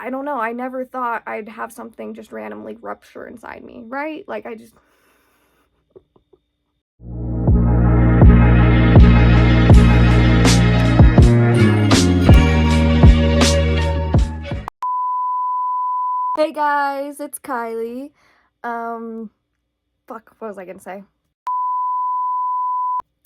I don't know, I never thought I'd have something just randomly rupture inside me, right? Like, I just... Hey guys, it's Kylie. Fuck, what was I gonna say?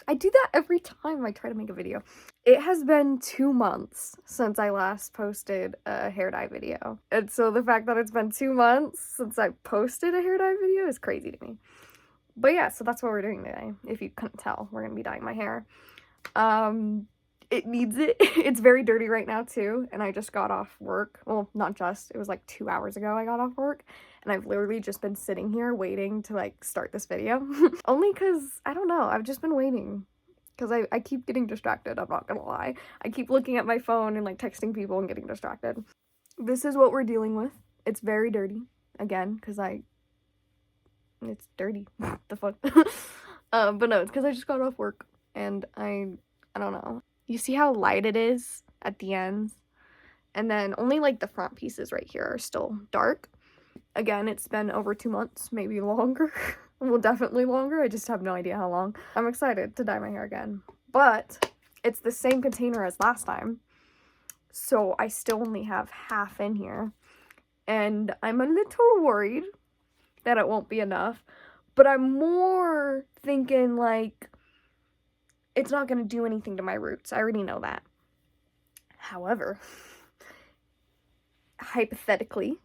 I do that every time I try to make a video. It has been 2 months since I last posted a hair dye video. And so the fact that it's been 2 months since I posted a hair dye video is crazy to me. But yeah, so that's what we're doing today. If you couldn't tell, we're gonna be dyeing my hair. It needs it. It's very dirty right now too, and I just got off work. Well, not just, it was like 2 hours ago I got off work, and I've literally just been sitting here waiting to like start this video. Only because, I don't know, I've just been waiting. Because I keep getting distracted, I'm not gonna lie. I keep looking at my phone and like texting people and getting distracted. This is what we're dealing with. It's very dirty, again, because it's dirty. The fuck? But no, it's because I just got off work, and I don't know. You see how light it is at the ends? And then only like the front pieces right here are still dark. Again, it's been over 2 months, maybe longer. Well, definitely longer. I just have no idea how long. I'm excited to dye my hair again. But it's the same container as last time. So I still only have half in here. And I'm a little worried that it won't be enough. But I'm more thinking like, it's not going to do anything to my roots. I already know that. However, hypothetically,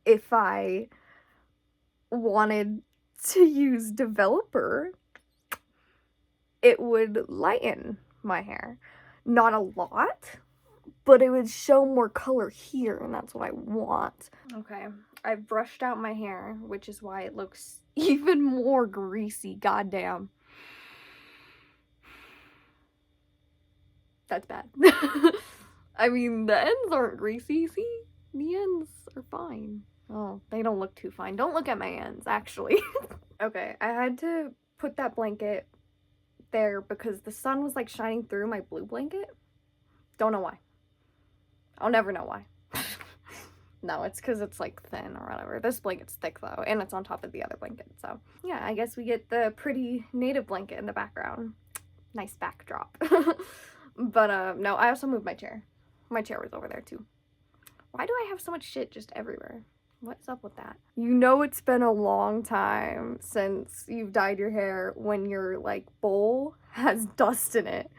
if I wanted to use developer, it would lighten my hair. Not a lot, but it would show more color here, and that's what I want. Okay, I've brushed out my hair, which is why it looks even more greasy, goddamn. That's bad. I mean, the ends aren't greasy, see? The ends are fine. Oh, they don't look too fine. Don't look at my ends, actually. Okay, I had to put that blanket there because the sun was like shining through my blue blanket. Don't know why. I'll never know why. No, it's because it's like thin or whatever. This blanket's thick though, and it's on top of the other blanket. So yeah, I guess we get the pretty native blanket in the background. Nice backdrop. But no, I also moved my chair. My chair was over there too. Why do I have so much shit just everywhere? What's up with that? You know, it's been a long time since you've dyed your hair when your like bowl has dust in it.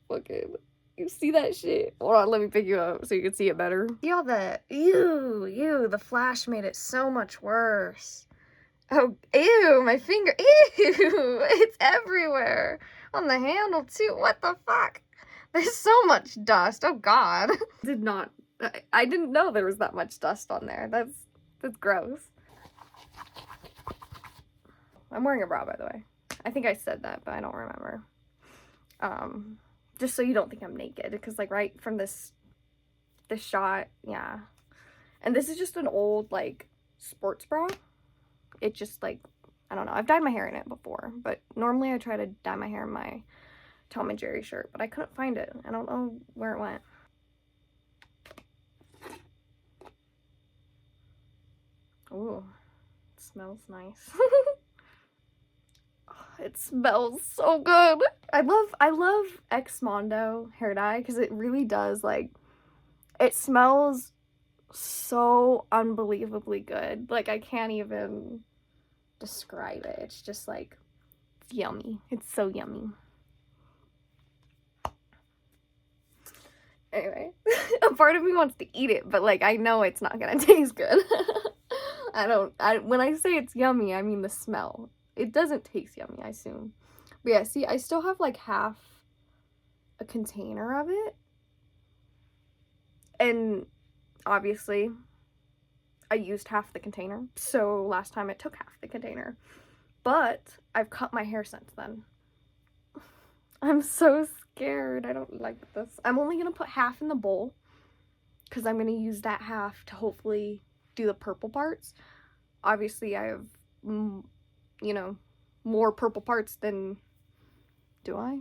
Fucking, you see that shit? Hold on, let me pick you up so you can see it better. See all the, ew, the flash made it so much worse. Oh, ew, my finger, ew, it's everywhere. On the handle too, what the fuck? There's so much dust, oh god. I didn't know there was that much dust on there. That's gross. I'm wearing a bra, by the way. I think I said that, but I don't remember. Just so you don't think I'm naked, because like right from this shot, yeah. And this is just an old like sports bra. It just like, I don't know. I've dyed my hair in it before, but normally I try to dye my hair in my Tom and Jerry shirt, but I couldn't find it. I don't know where it went. Ooh, it smells nice. It smells so good. I love Ex Mondo hair dye because it really does, like, it smells so unbelievably good. Like, I can't even describe it. It's just like, it's yummy. It's so yummy. Anyway, a part of me wants to eat it, but like, I know it's not gonna taste good. When I say it's yummy, I mean the smell. It doesn't taste yummy, I assume. But yeah, see, I still have like half a container of it. And obviously, I used half the container. So last time it took half the container. But I've cut my hair since then. I'm so scared. I don't like this. I'm only going to put half in the bowl. Because I'm going to use that half to hopefully do the purple parts. Obviously, I have, you know, more purple parts than... Do I?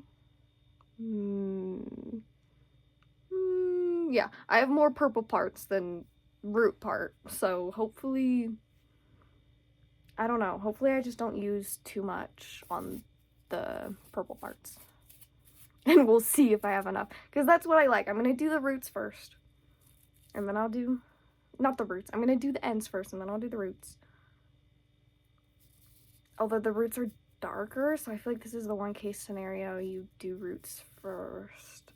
Yeah, I have more purple parts than root part, so hopefully, I don't know, hopefully I just don't use too much on the purple parts. And we'll see if I have enough, because that's what I like. I'm gonna do the roots first, and then I'll do, not the roots, I'm gonna do the ends first, and then I'll do the roots. Although the roots are darker, so I feel like this is the one case scenario you do roots first.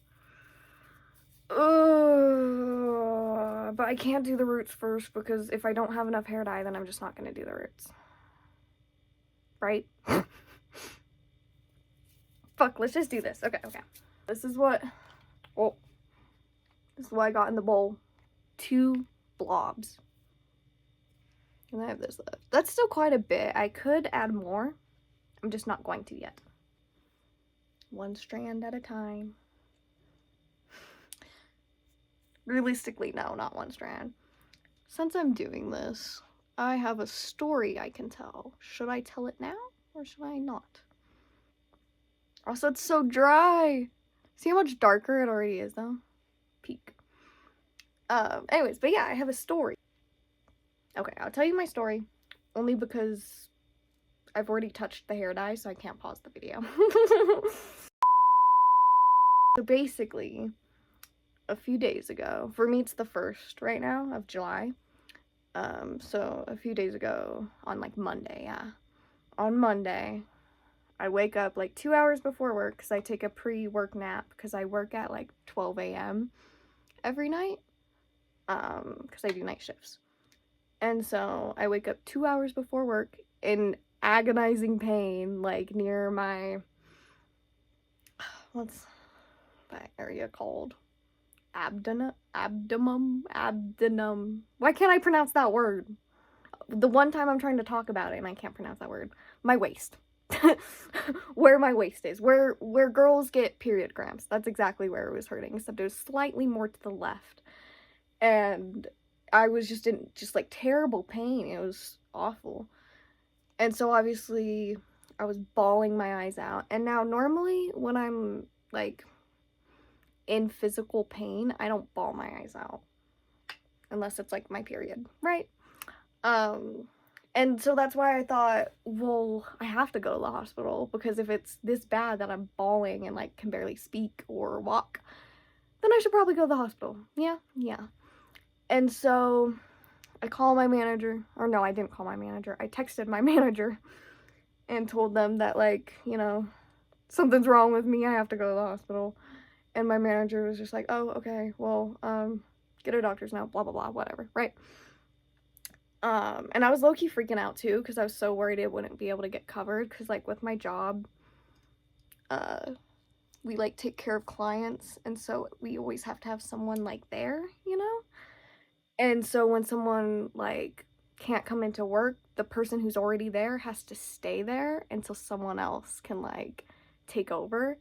But I can't do the roots first because if I don't have enough hair dye, then I'm just not gonna do the roots. Right? Fuck, let's just do this. Okay. This is what I got in the bowl. 2 blobs. And I have this left. That's still quite a bit. I could add more. I'm just not going to yet. 1 strand at a time. Realistically, no, not 1 strand. Since I'm doing this, I have a story I can tell. Should I tell it now or should I not? Also, it's so dry. See how much darker it already is though? Peak. Anyways, but yeah, I have a story. Okay, I'll tell you my story only because I've already touched the hair dye, so I can't pause the video. So basically, a few days ago, for me it's the 1st right now of July. So a few days ago on like Monday, yeah. On Monday, I wake up like 2 hours before work because I take a pre-work nap because I work at like 12 a.m. every night because I do night shifts. And so I wake up 2 hours before work in agonizing pain, like near my, what's that area called? Abdomen. Why can't I pronounce that word? The one time I'm trying to talk about it and I can't pronounce that word. My waist. Where my waist is. Where girls get period cramps. That's exactly where it was hurting, except it was slightly more to the left. And I was just in like terrible pain. It was awful. And so obviously I was bawling my eyes out. And now normally when I'm like in physical pain, I don't bawl my eyes out unless it's like my period, right? And so that's why I thought, well, I have to go to the hospital because if it's this bad that I'm bawling and like can barely speak or walk, then I should probably go to the hospital. Yeah. And so I call my manager, or no, I didn't call my manager. I texted my manager and told them that, like, you know, something's wrong with me. I have to go to the hospital. And my manager was just like, oh, okay, well, get a doctor's note, blah, blah, blah, whatever, right? And I was low-key freaking out too because I was so worried it wouldn't be able to get covered because, like, with my job, we, like, take care of clients, and so we always have to have someone, like, there, you know? And so when someone, like, can't come into work, the person who's already there has to stay there until someone else can, like, take over.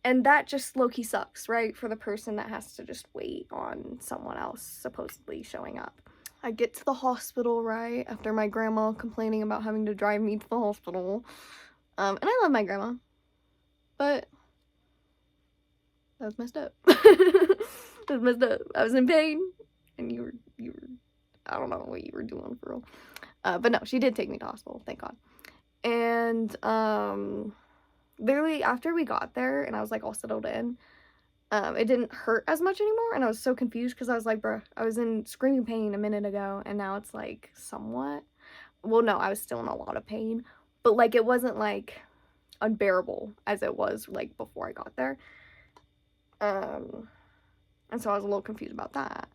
And that just low-key sucks, right? For the person that has to just wait on someone else supposedly showing up. I get to the hospital, right, after my grandma complaining about having to drive me to the hospital. And I love my grandma, but that was messed up. That was messed up. I was in pain, and you were, I don't know what you were doing for real. But no, she did take me to the hospital, thank God. And, literally after we got there and I was like all settled in, it didn't hurt as much anymore, and I was so confused because I was like, bruh, I was in screaming pain a minute ago and now it's like somewhat, well, no, I was still in a lot of pain, but like it wasn't like unbearable as it was like before I got there. And so I was a little confused about that,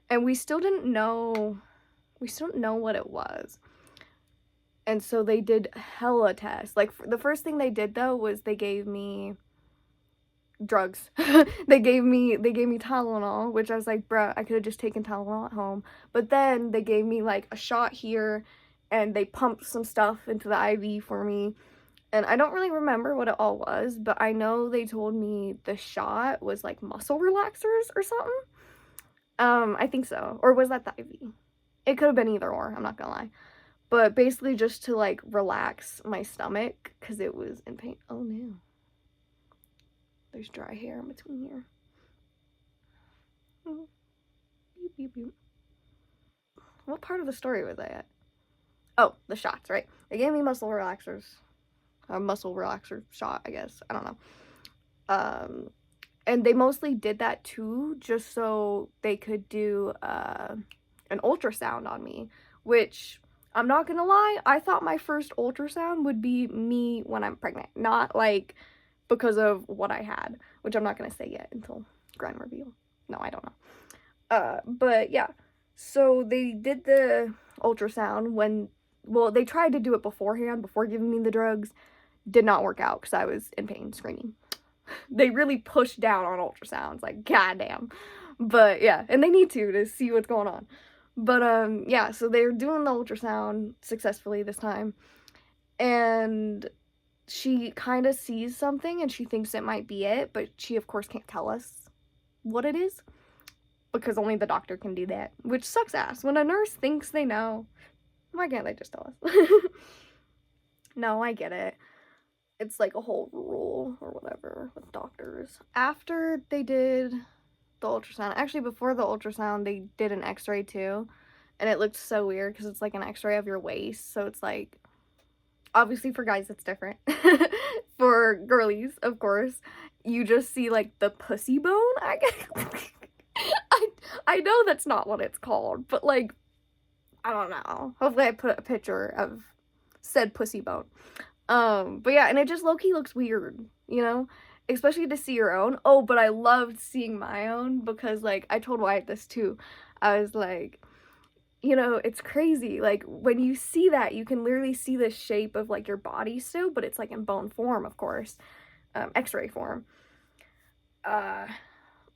and we still didn't know what it was. And so they did hella tests. Like, the first thing they did though was they gave me drugs. they gave me Tylenol, which I was like, bruh, I could have just taken Tylenol at home. But then they gave me like a shot here and they pumped some stuff into the IV for me. And I don't really remember what it all was, but I know they told me the shot was like muscle relaxers or something. I think so. Or was that the IV? It could have been either or, I'm not gonna lie. But basically just to, like, relax my stomach because it was in pain. Oh, no. There's dry hair in between here. Beep, beep, beep. What part of the story was I at? Oh, the shots, right? They gave me muscle relaxers. A muscle relaxer shot, I guess. I don't know. And they mostly did that too, just so they could do an ultrasound on me, which I'm not gonna lie, I thought my first ultrasound would be me when I'm pregnant, not like because of what I had, which I'm not gonna say yet until grand reveal. No, I don't know. But yeah, so they did the ultrasound when, well, they tried to do it beforehand, before giving me the drugs. Did not work out because I was in pain, screaming. They really push down on ultrasounds, like, goddamn. But yeah, and they need to see what's going on. But yeah, so they're doing the ultrasound successfully this time, and she kind of sees something and she thinks it might be it, but she of course can't tell us what it is because only the doctor can do that, which sucks ass. When a nurse thinks they know, why can't they just tell us? No, I get it. It's like a whole rule or whatever with doctors. After they did the ultrasound, actually before the ultrasound, they did an x-ray too. And it looked so weird because it's like an x-ray of your waist. So it's like, obviously for guys it's different. For girlies, of course, you just see like the pussy bone, I guess. I know that's not what it's called, but like, I don't know. Hopefully I put a picture of said pussy bone. But yeah, and it just low-key looks weird, you know? Especially to see your own. Oh, but I loved seeing my own because, like, I told Wyatt this too. I was like, you know, it's crazy. Like, when you see that, you can literally see the shape of, like, your body still, but it's, like, in bone form, of course. X-ray form. And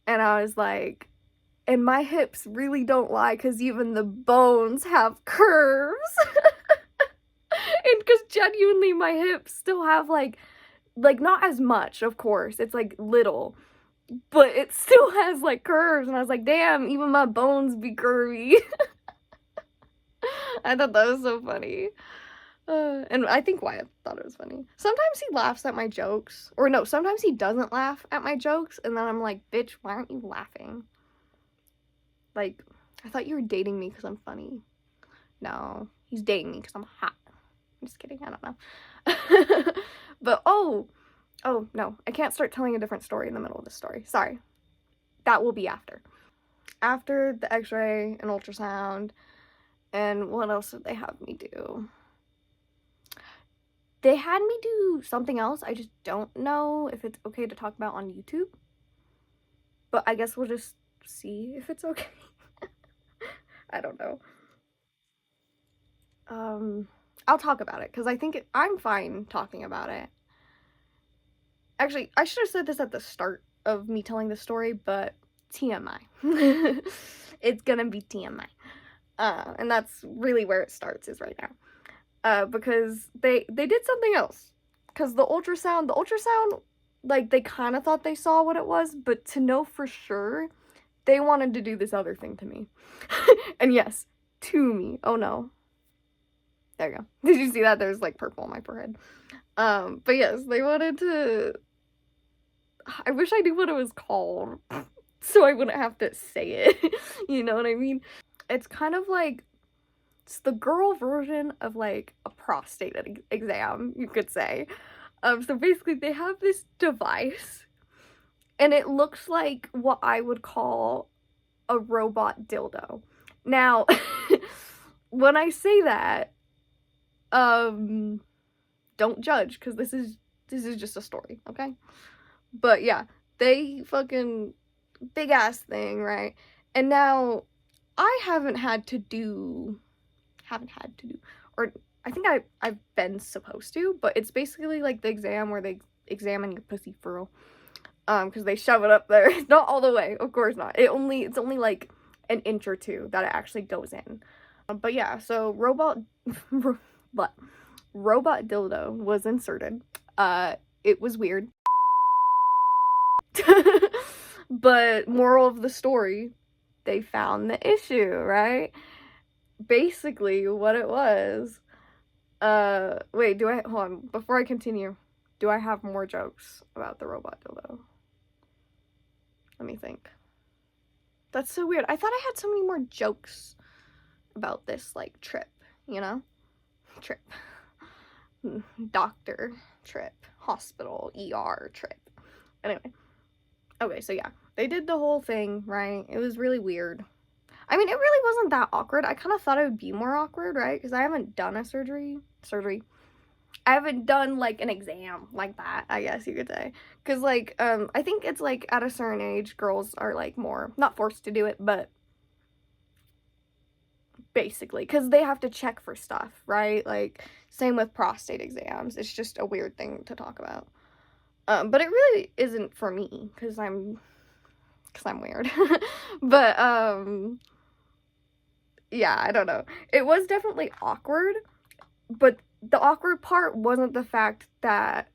I was like, and my hips really don't lie because even the bones have curves. And because genuinely my hips still have like not as much, of course, it's like little, but it still has like curves, and I was like, damn, even my bones be curvy. I thought that was so funny. And I think Wyatt thought it was funny. Sometimes he laughs at my jokes, or no, sometimes he doesn't laugh at my jokes, and then I'm like, bitch, why aren't you laughing? Like, I thought you were dating me because I'm funny. No, he's dating me because I'm hot. I'm just kidding, I don't know. But oh no, I can't start telling a different story in the middle of this story. Sorry. That will be after. After the x-ray and ultrasound, and what else did they have me do? They had me do something else. I just don't know if it's okay to talk about on YouTube. But I guess we'll just see if it's okay. I don't know. I'll talk about it because I think I'm fine talking about it. Actually, I should have said this at the start of me telling the story, but TMI. It's gonna be TMI. And that's really where it starts, is right now. Because they did something else. Because the ultrasound, like, they kind of thought they saw what it was, but to know for sure, they wanted to do this other thing to me. And yes, to me. Oh no. There you go. Did you see that? There's like purple on my forehead. But yes, they wanted to, I wish I knew what it was called so I wouldn't have to say it. You know what I mean? It's kind of like, it's the girl version of like a prostate exam, you could say. So basically they have this device and it looks like what I would call a robot dildo. Now, when I say that, don't judge, because this is just a story, okay? But yeah, they fucking big ass thing, right? And now I haven't had to do, or I think I've been supposed to, but it's basically like the exam where they examine your pussy for real. Because they shove it up there. Not all the way, of course not. It's only like an inch or two that it actually goes in. But yeah, so robot dildo was inserted. It was weird. But moral of the story, they found the issue, right? Basically, what it was, wait, hold on, before I continue, do I have more jokes about the robot dildo? Let me think. That's so weird. I thought I had so many more jokes about this, like, trip, you know? Trip. Doctor trip. Hospital. ER trip. Anyway. Okay, so yeah. They did the whole thing, right? It was really weird. I mean, it really wasn't that awkward. I kind of thought it would be more awkward, right? Because I haven't done a surgery. I haven't done, like, an exam like that, I guess you could say. Because, like, I think it's, like, at a certain age, girls are, like, more, not forced to do it, but basically, because they have to check for stuff, right? Like, same with prostate exams. It's just a weird thing to talk about. But it really isn't for me, because I'm weird. But, yeah, I don't know. It was definitely awkward, but the awkward part wasn't the fact that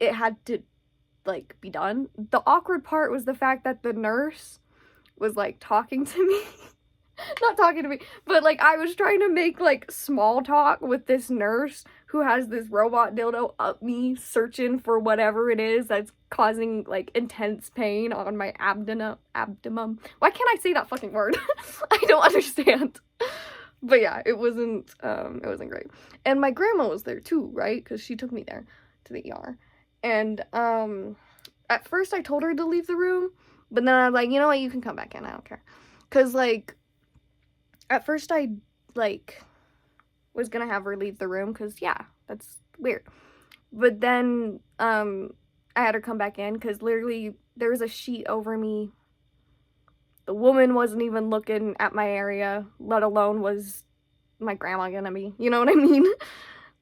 it had to, like, be done. The awkward part was the fact that the nurse was, like, talking to me. Not talking to me, but, like, I was trying to make, like, small talk with this nurse who has this robot dildo up me, searching for whatever it is that's causing, like, intense pain on my abdomen. Why can't I say that fucking word? I don't understand. But yeah, it wasn't great. And my grandma was there too, right? Because she took me there to the ER. And, at first I told her to leave the room, but then I was like, you know what, you can come back in, I don't care. Because, like, at first I, like, was gonna have her leave the room, because, yeah, that's weird. But then, I had her come back in, because literally there was a sheet over me. The woman wasn't even looking at my area, let alone was my grandma gonna be, you know what I mean?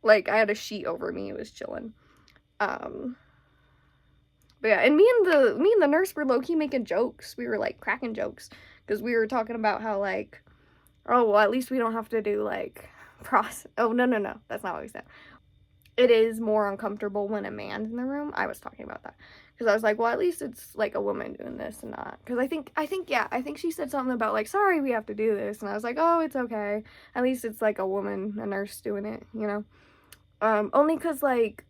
Like, I had a sheet over me, it was chilling. But yeah, and me and the nurse were low-key making jokes. We were, like, cracking jokes, because we were talking about how, like, oh, well, at least we don't have to do, like, oh, no, that's not what we said. It is more uncomfortable when a man's in the room. I was talking about that. Because I was like, well, at least it's, like, a woman doing this and not. Because I think she said something about, like, sorry, we have to do this. And I was like, oh, it's okay. At least it's, like, a woman, a nurse doing it, you know? Only because, like,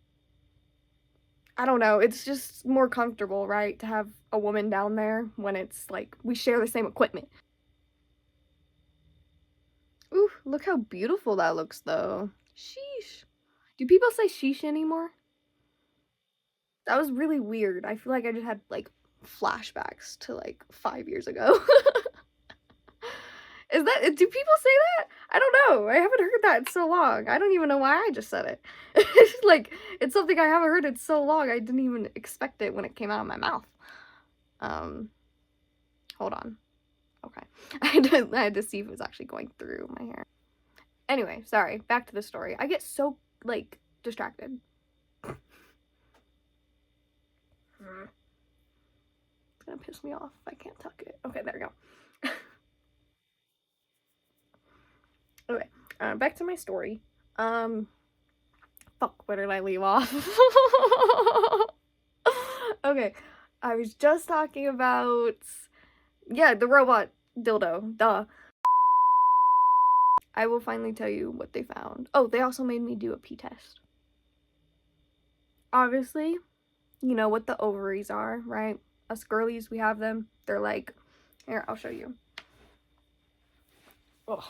I don't know, it's just more comfortable, right? To have a woman down there when it's, like, we share the same equipment. Ooh, look how beautiful that looks, though. Sheesh. Do people say sheesh anymore? That was really weird. I feel like I just had, like, flashbacks to, like, 5 years ago. Do people say that? I don't know. I haven't heard that in so long. I don't even know why I just said it. It's like, it's something I haven't heard in so long. I didn't even expect it when it came out of my mouth. Hold on. Okay. I had to see if it was actually going through my hair. Anyway, sorry. Back to the story. I get so, like, distracted. It's gonna piss me off if I can't tuck it. Okay, there we go. Okay, back to my story. Fuck, where did I leave off? Okay, I was just talking about, yeah, the robot dildo, duh. I will finally tell you what they found. Oh, they also made me do a pee test. Obviously, you know what the ovaries are, right? Us girlies, we have them. They're like, here, I'll show you. Ugh.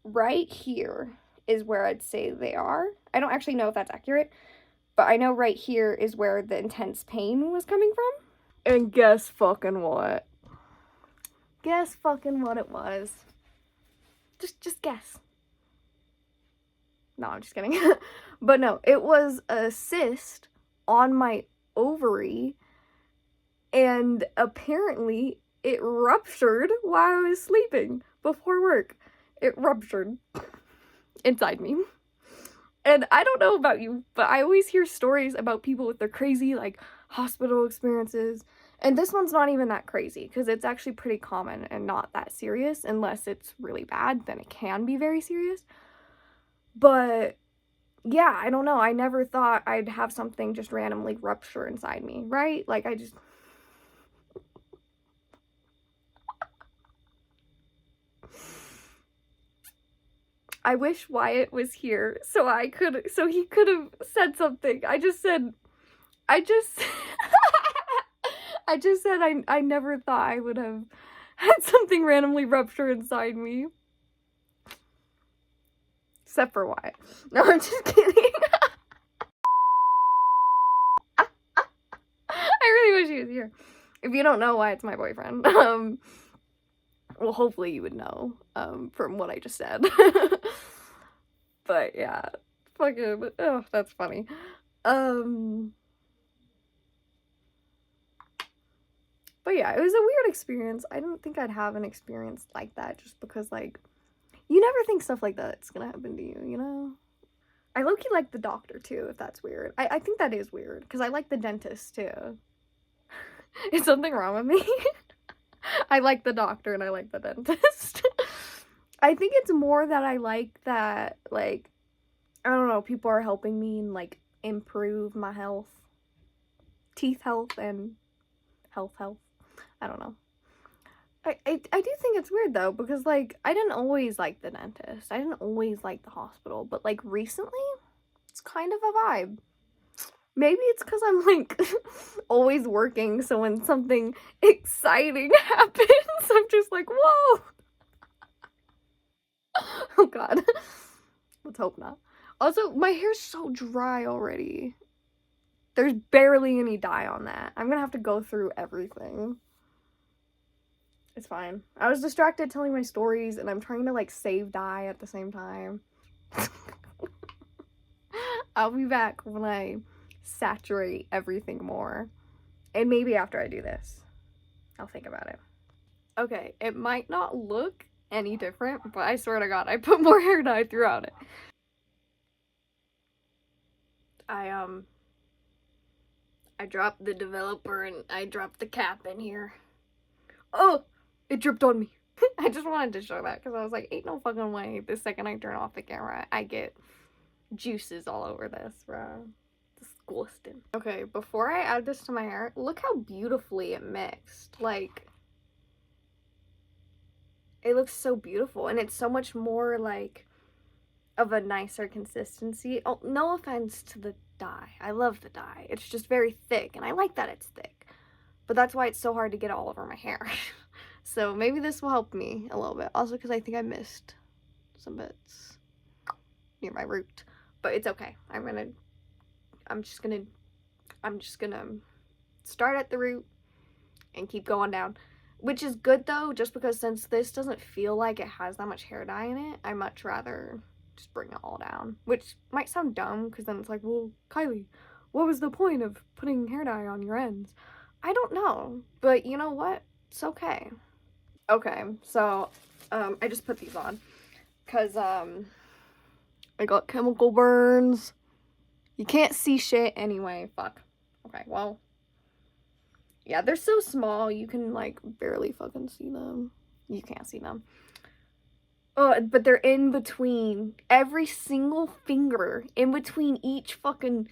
Right here is where I'd say they are. I don't actually know if that's accurate, but I know right here is where the intense pain was coming from. And guess fucking what? Guess fucking what it was. Just guess. No, I'm just kidding. But no, it was a cyst on my ovary, and apparently it ruptured while I was sleeping before work. It ruptured inside me. And I don't know about you, but I always hear stories about people with their crazy, like, hospital experiences. And this one's not even that crazy, because it's actually pretty common and not that serious. Unless it's really bad, then it can be very serious. But, yeah, I don't know. I never thought I'd have something just randomly rupture inside me, right? Like, I wish Wyatt was here so he could have said something. I just I just said I never thought I would have had something randomly rupture inside me. Except for Wyatt. No, I'm just kidding. I really wish he was here. If you don't know why it's my boyfriend, well, hopefully you would know, from what I just said. But yeah, fucking, oh, that's funny. But yeah, it was a weird experience. I didn't think I'd have an experience like that just because, like, you never think stuff like that's gonna happen to you, you know? I low-key like the doctor, too, if that's weird. I think that is weird, because I like the dentist, too. Is something wrong with me? I like the doctor and I like the dentist. I think it's more that I like that, like, I don't know, people are helping me and, like, improve my health. Teeth health and health. I don't know. I do think it's weird, though, because, like, I didn't always like the dentist. I didn't always like the hospital, but, like, recently, it's kind of a vibe. Maybe it's because I'm, like, always working, so when something exciting happens, I'm just like, whoa! Oh, God. Let's hope not. Also, my hair's so dry already. There's barely any dye on that. I'm gonna have to go through everything. It's fine. I was distracted telling my stories, and I'm trying to, like, save dye at the same time. I'll be back when I saturate everything more. And maybe after I do this, I'll think about it. Okay, it might not look any different, but I swear to God, I put more hair dye throughout it. I dropped the developer and I dropped the cap in here. Oh, it dripped on me. I just wanted to show that because I was like, ain't no fucking way the second I turn off the camera, I get juices all over this, bro. Disgusting. Okay, before I add this to my hair, look how beautifully it mixed. Like, it looks so beautiful, and it's so much more, like, of a nicer consistency. Oh, no offense to the dye. I love the dye. It's just very thick, and I like that it's thick. But that's why it's so hard to get all over my hair. So maybe this will help me a little bit. Also, because I think I missed some bits near my root. But it's okay. I'm just gonna start at the root and keep going down. Which is good, though, just because since this doesn't feel like it has that much hair dye in it, I much rather just bring it all down. Which might sound dumb, because then it's like, well, Kylie, what was the point of putting hair dye on your ends? I don't know, but you know what? It's okay. Okay, so, I just put these on, because, I got chemical burns. You can't see shit anyway, fuck. Okay, well, yeah, they're so small, you can, like, barely fucking see them. You can't see them. Oh, but they're in between. Every single finger in between each fucking...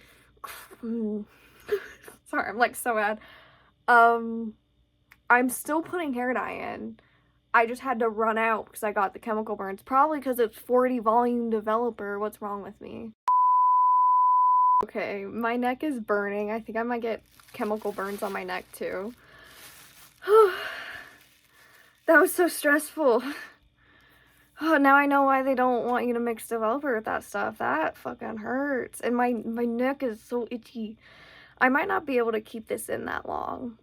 Sorry, I'm, like, so mad. I'm still putting hair dye in. I just had to run out because I got the chemical burns. Probably because it's 40 volume developer. What's wrong with me? Okay, my neck is burning. I think I might get chemical burns on my neck too. That was so stressful. Oh, now I know why they don't want you to mix developer with that stuff. That fucking hurts. And my neck is so itchy. I might not be able to keep this in that long.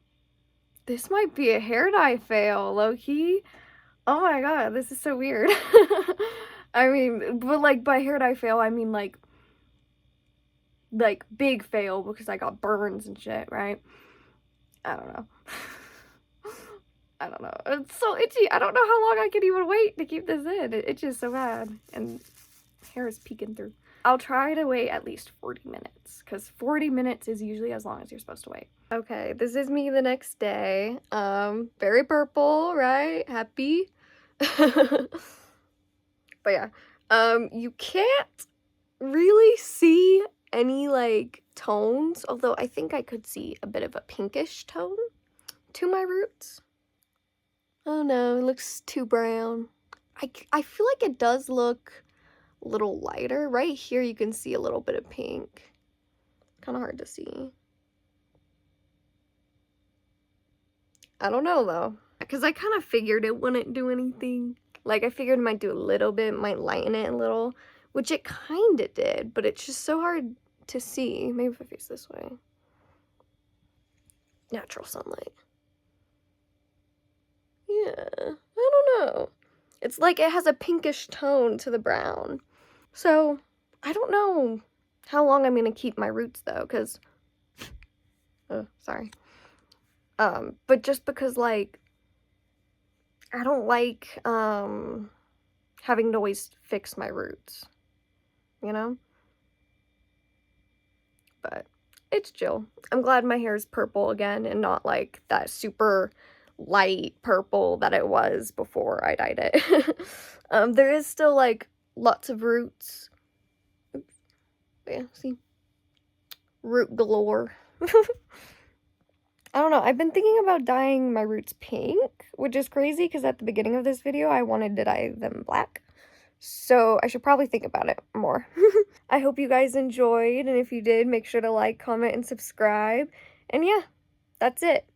This might be a hair dye fail, low-key. Oh my god, this is so weird. I mean, but like by hair dye fail, I mean like big fail because I got burns and shit, right? I don't know. I don't know. It's so itchy. I don't know how long I can even wait to keep this in. It itches so bad. And hair is peeking through. I'll try to wait at least 40 minutes. Because 40 minutes is usually as long as you're supposed to wait. Okay, this is me the next day. Very purple, right? Happy. But yeah. You can't really see any, like, tones. Although I think I could see a bit of a pinkish tone to my roots. Oh no, it looks too brown. I feel like it does look a little lighter. Right here you can see a little bit of pink. Kind of hard to see. I don't know though, because I kind of figured it wouldn't do anything. Like, I figured it might do a little bit, might lighten it a little, which it kind of did, but it's just so hard to see. Maybe if I face this way. Natural sunlight. Yeah, I don't know. It's like it has a pinkish tone to the brown. So, I don't know how long I'm going to keep my roots though, because, sorry. But just because, like, I don't like, having to always fix my roots, you know? But it's chill. I'm glad my hair is purple again and not like that super light purple that it was before I dyed it. There is still like lots of roots. Oops. Yeah, see? Root galore. I don't know, I've been thinking about dyeing my roots pink, which is crazy because at the beginning of this video I wanted to dye them black. So I should probably think about it more. I hope you guys enjoyed, and if you did, make sure to like, comment, and subscribe. And yeah, that's it.